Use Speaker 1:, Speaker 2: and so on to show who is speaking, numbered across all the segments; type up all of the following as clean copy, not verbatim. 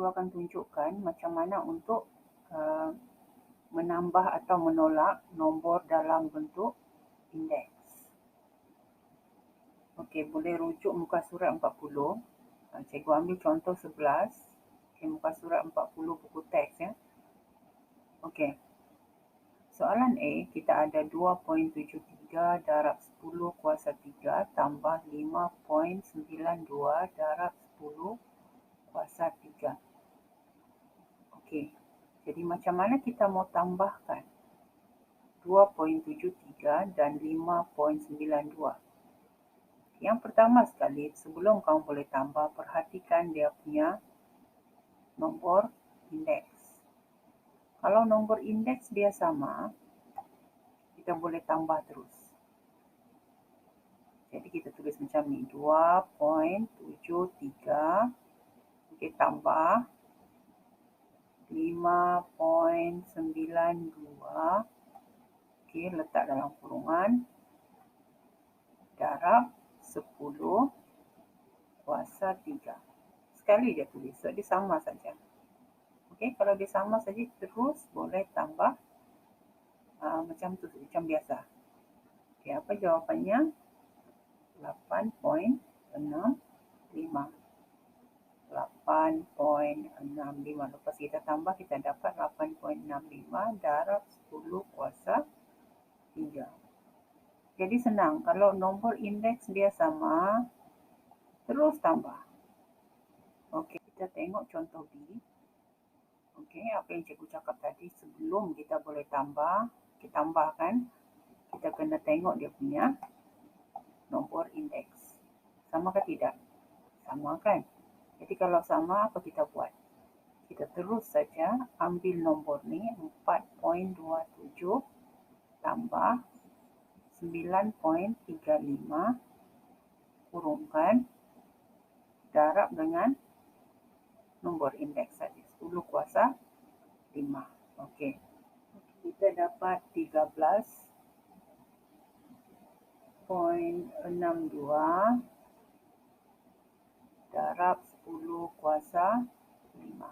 Speaker 1: cikgu akan tunjukkan macam mana untuk menambah atau menolak nombor dalam bentuk indeks. Okey, boleh rujuk muka surat 40. Cikgu ambil contoh 11. Okey, muka surat 40 buku teks ya. Okey. Soalan A, kita ada 2.73 darab 10 kuasa 3 tambah 5.92 darab 10 kuasa 3. Okey, jadi macam mana kita mau tambahkan 2.73 dan 5.92? Yang pertama sekali, sebelum kamu boleh tambah, perhatikan dia punya nombor indeks. Kalau nombor indeks dia sama, kita boleh tambah terus. Jadi kita tulis macam ni, 2.73, okey, tambah 5.92, okey, letak dalam kurungan, darab 10 kuasa 3. Sekali je tulis, so dia sama saja. Okey, kalau dia sama saja, terus boleh tambah macam tu, macam biasa. Okey, apa jawapannya? 8.65. 8.65. Lepas kita tambah, kita dapat 8.65 darab 10 kuasa 3. Jadi senang, kalau nombor indeks dia sama, terus tambah. Okey, kita tengok contoh B. Okey, apa yang cikgu cakap tadi, sebelum kita boleh tambah, kita tambahkan, kita kena tengok dia punya nombor indeks. Sama ke tidak? Sama kan? Jadi kalau sama, apa kita buat? Kita terus saja ambil nombor ni, 4.27 tambah 9.35 kurungkan darab dengan nombor indeks saja, 10 kuasa 5. Okey. Kita dapat 13.62 darab 10 kuasa 5.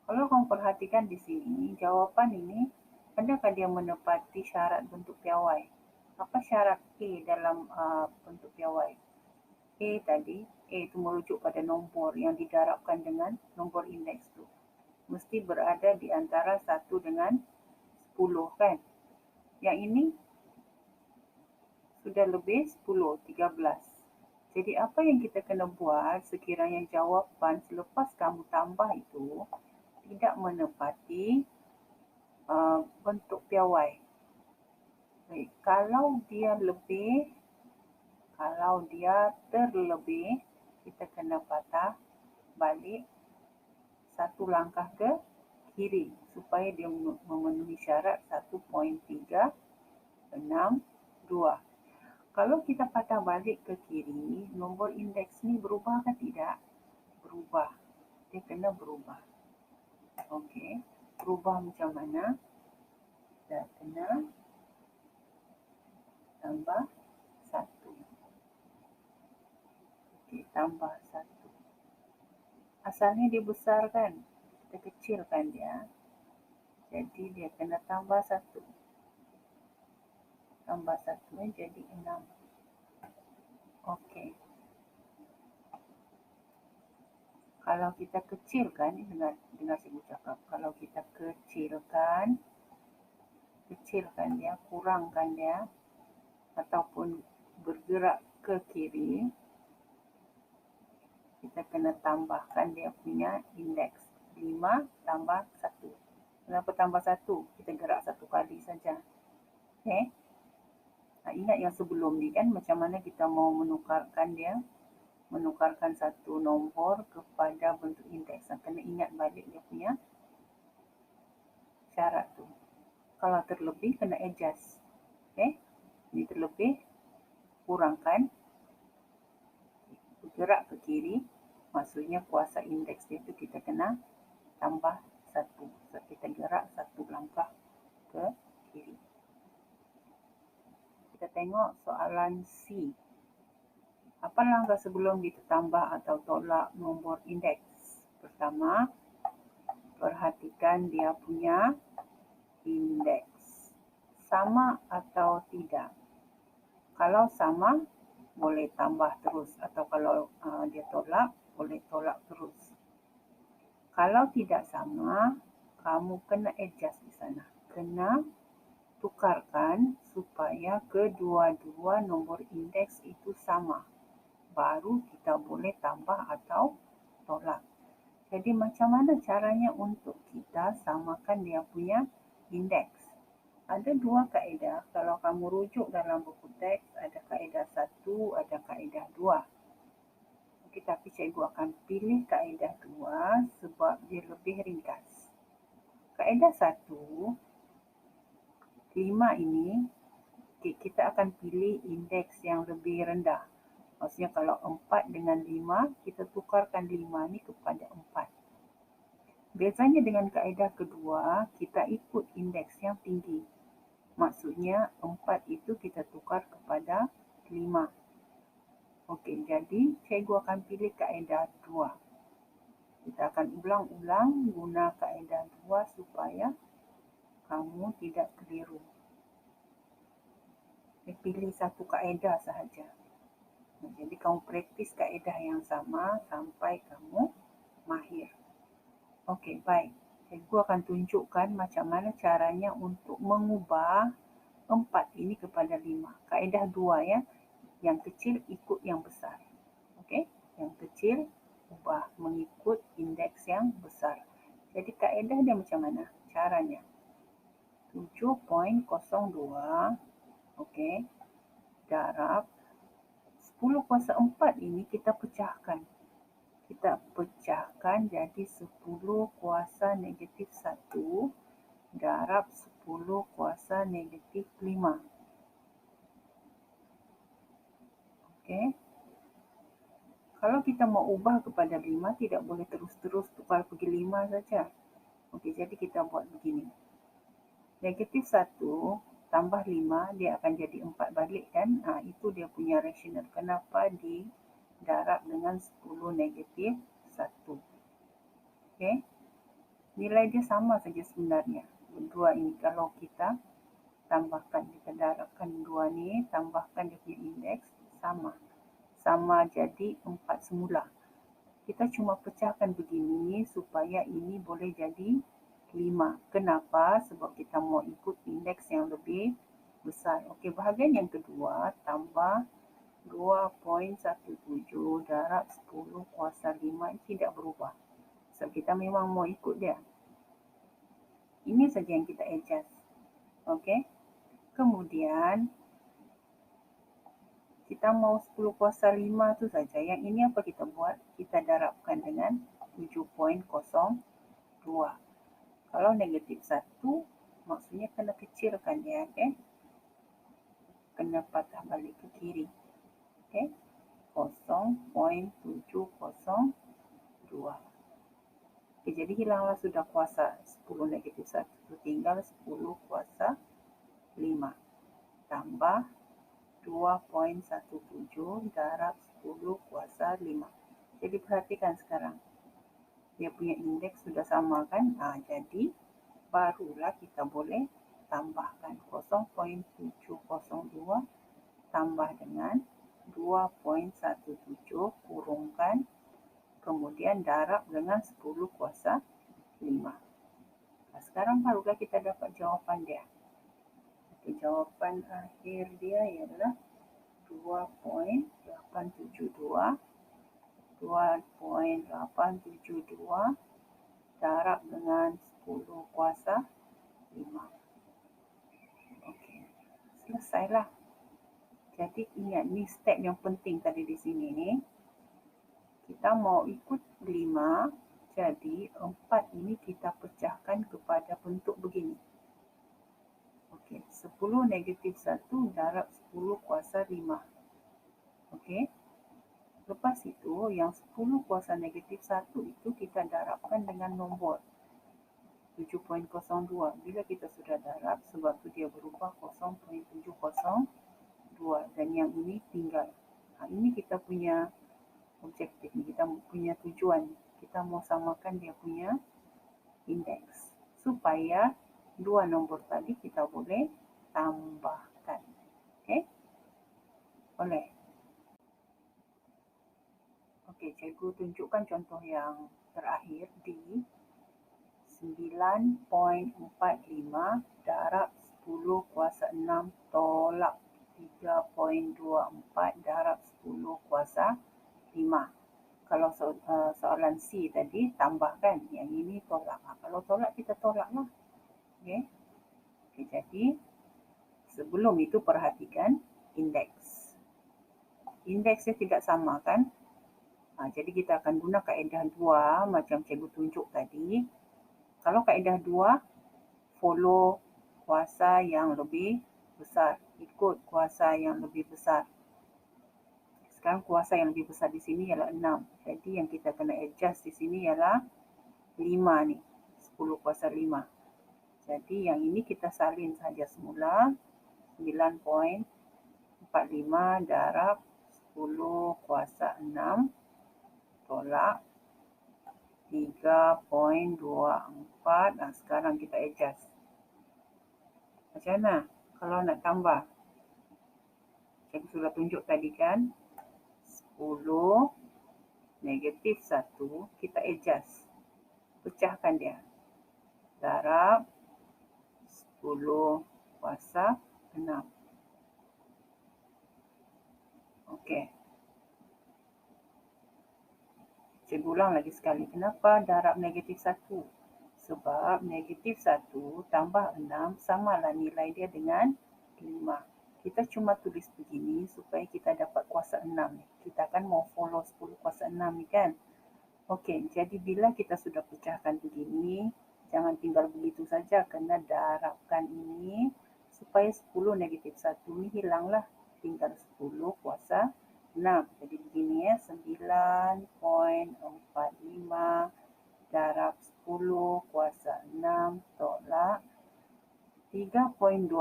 Speaker 1: Kalau kamu perhatikan di sini, jawapan ini, adakah dia menepati syarat bentuk piawai? Apa syarat A dalam bentuk piawai? A tadi, A itu merujuk pada nombor yang didarabkan dengan nombor indeks tu. Mesti berada di antara 1 dengan 10 kan? Yang ini sudah lebih 10, 13. Jadi apa yang kita kena buat sekiranya jawapan selepas kamu tambah itu tidak menepati bentuk piawai. Baik, kalau dia terlebih, kita kena patah balik satu langkah ke kiri supaya dia memenuhi syarat 1.362. Kalau kita patah balik ke kiri, nombor indeks ni berubah ke tidak? Berubah. Dia kena berubah. Okey, berubah macam mana? Kita kena tambah 1. Okey, tambah 1. Asalnya dia besar kan? Kita kecilkan dia. Jadi dia kena tambah 1. Tambah 1 jadi 6. Okey. Kalau kita kecilkan, dengar cikgu cakap, kalau kita kecilkan dia, kurangkan dia, ataupun bergerak ke kiri, kita kena tambahkan dia punya indeks. 5 tambah 1. Kenapa tambah 1? Kita gerak 1 kali saja. Okey. Ingat yang sebelum ni kan, macam mana kita mau menukarkan dia? Menukarkan satu nombor kepada bentuk indeks. Kena ingat balik dia punya syarat tu. Kalau terlebih, kena adjust. Okey. Ini terlebih, kurangkan, bergerak ke kiri, maksudnya kuasa indeks dia tu kita kena tambah 1. So, kita gerak 1 langkah ke kiri. Kita tengok soalan C. Apa langkah sebelum kita tambah atau tolak nombor indeks? Pertama, perhatikan dia punya indeks. Sama atau tidak? Kalau sama, boleh tambah terus. Atau kalau dia tolak, boleh tolak terus. Kalau tidak sama, kamu kena adjust di sana. Kena tukarkan supaya kedua-dua nombor indeks itu sama. Baru kita boleh tambah atau tolak. Jadi macam mana caranya untuk kita samakan dia punya indeks? Ada dua kaedah. Kalau kamu rujuk dalam buku teks, ada kaedah 1, ada kaedah 2. Okay, tapi cikgu akan pilih kaedah 2 sebab dia lebih ringkas. Kaedah 1, 5 ini, kita akan pilih indeks yang lebih rendah. Maksudnya kalau 4 dengan 5, kita tukarkan 5 ni kepada 4. Biasanya dengan kaedah kedua, kita ikut indeks yang tinggi. Maksudnya 4 itu kita tukar kepada 5. Okey, jadi cikgu akan pilih kaedah 2. Kita akan ulang-ulang guna kaedah 2 supaya kamu tidak keliru. Pilih satu kaedah sahaja. Jadi kamu praktis kaedah yang sama sampai kamu mahir. Okey, baik. Cikgu akan tunjukkan macam mana caranya untuk mengubah 4 ini kepada 5. Kaedah 2 ya. Yang kecil ikut yang besar. Okey, yang kecil ubah mengikut indeks yang besar. Jadi kaedah dia macam mana? Caranya 7.02 okey, darab 10 kuasa 4 ini kita pecahkan. Kita pecahkan jadi 10 kuasa negatif 1 darab 10 kuasa negatif 5. Okey. Kalau kita mau ubah kepada 5, tidak boleh terus-terus tukar pergi 5 saja. Okey, jadi kita buat begini. Negatif 1 tambah 5, dia akan jadi 4 balik kan? Itu dia punya rasional. Kenapa didarab dengan 10 negatif 1. Okey. Nilai dia sama saja sebenarnya. Dua ini kalau kita tambahkan, kita darabkan dua ni, tambahkan dia punya indeks, sama. Sama jadi 4 semula. Kita cuma pecahkan begini supaya ini boleh jadi 5. Kenapa? Sebab kita mau ikut indeks yang lebih besar. Okey, bahagian yang kedua, tambah 2.17 darab 10 kuasa 5 tidak berubah. Sebab kita memang mau ikut dia. Ini saja yang kita adjust. Okey. Kemudian, kita mau 10 kuasa 5 tu saja. Yang ini apa kita buat? Kita darabkan dengan 7.02. Kalau negatif 1, maksudnya kena kecilkan dia. Okay? Kena patah balik ke kiri. Okay? 0.702. Okay, jadi hilanglah sudah kuasa 10 negatif 1. Tinggal 10 kuasa 5. Tambah 2.17 darab 10 kuasa 5. Jadi perhatikan sekarang. Dia punya indeks sudah sama kan? Jadi barulah kita boleh tambahkan 0.702 tambah dengan 2.17 kurungkan kemudian darab dengan 10 kuasa 5. Sekarang barulah kita dapat jawapan dia. Jawapan akhir dia ialah 2.872 darab dengan 10 kuasa 5. Okey, selesailah. Jadi ingat ni step yang penting tadi di sini ni. Kita mau ikut 5, jadi 4 ini kita pecahkan kepada bentuk begini. Okey, 10 negatif 1 darab 10 kuasa 5. Okey. Lepas itu, yang 10 kuasa negatif 1 itu kita darabkan dengan nombor 7.02. Bila kita sudah darab, sebab tu dia berubah 0.702. Dan yang ini tinggal. Ini kita punya objektif, kita punya tujuan. Kita mau samakan dia punya indeks. Supaya dua nombor tadi kita boleh tambahkan. Okey? Boleh? Okey, cikgu tunjukkan contoh yang terakhir di 9.45 darab 10 kuasa 6 tolak 3.24 darab 10 kuasa 5. Kalau soalan C tadi tambahkan, yang ini tolak. Kalau tolak kita tolaklah. Okey. Okay, jadi sebelum itu perhatikan indeks. Indeksnya tidak sama kan? Jadi kita akan guna kaedah 2 macam cikgu tunjuk tadi. Kalau kaedah 2, follow kuasa yang lebih besar, ikut kuasa yang lebih besar. Sekarang kuasa yang lebih besar di sini ialah 6. Jadi yang kita kena adjust di sini ialah 5 ni. 10 kuasa 5. Jadi yang ini kita salin saja semula. 9.45 darab 10 kuasa 6 tolak 3.24. Sekarang kita adjust. Macam mana kalau nak tambah? Saya sudah tunjuk tadi kan. 10 negatif 1, kita adjust. Pecahkan dia. Darab 10 kuasa 6. Okey. Saya ulang lagi sekali. Kenapa darab negatif 1? Sebab negatif 1 tambah 6 samalah nilai dia dengan 5. Kita cuma tulis begini supaya kita dapat kuasa 6 ni. Kita kan mau follow 10 kuasa 6 ni kan. Okey, jadi bila kita sudah pecahkan begini, jangan tinggal begitu saja, kena darabkan ini supaya 10 negatif 1 ni hilanglah. Tinggal 10 kuasa 6. Jadi begini ya, 9.45 darab 10 kuasa 6 tolak 3.24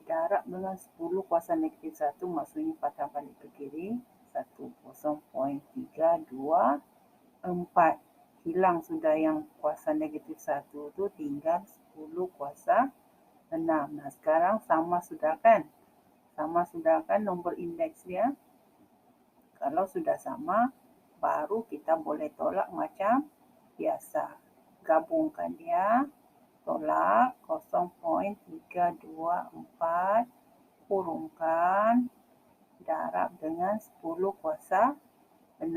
Speaker 1: darab dengan 10 kuasa negatif 1, maksudnya patah balik ke kiri, 10.324. Hilang sudah yang kuasa negatif 1 tu, tinggal 10 kuasa 6. Nah, sekarang sama sudah kan? Sama sudah kan nombor indeks dia? Kalau sudah sama, baru kita boleh tolak macam biasa. Gabungkan dia. Tolak 0.324 kurungkan darab dengan 10 kuasa 6.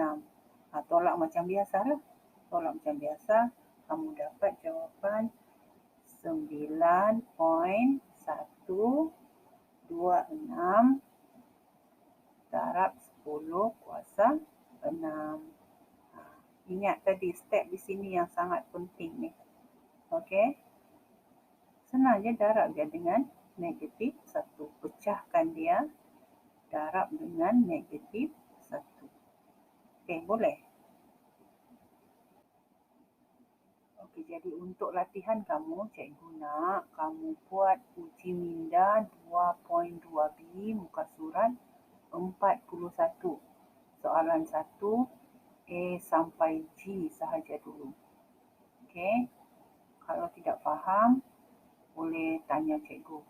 Speaker 1: Tolak macam biasa lah. Tolak macam biasa, kamu dapat jawapan 9.126 darab 10 kuasa 6. Ingat tadi step di sini yang sangat penting ni. Okey. Senang je darab dia dengan negatif 1. Pecahkan dia, darab dengan negatif 1. Okey, boleh? Okey, jadi untuk latihan kamu, cikgu nak kamu buat uji minda 2.2b muka surat 41. Soalan 1, A sampai G sahaja dulu. Okey. Kalau tidak faham, boleh tanya cikgu.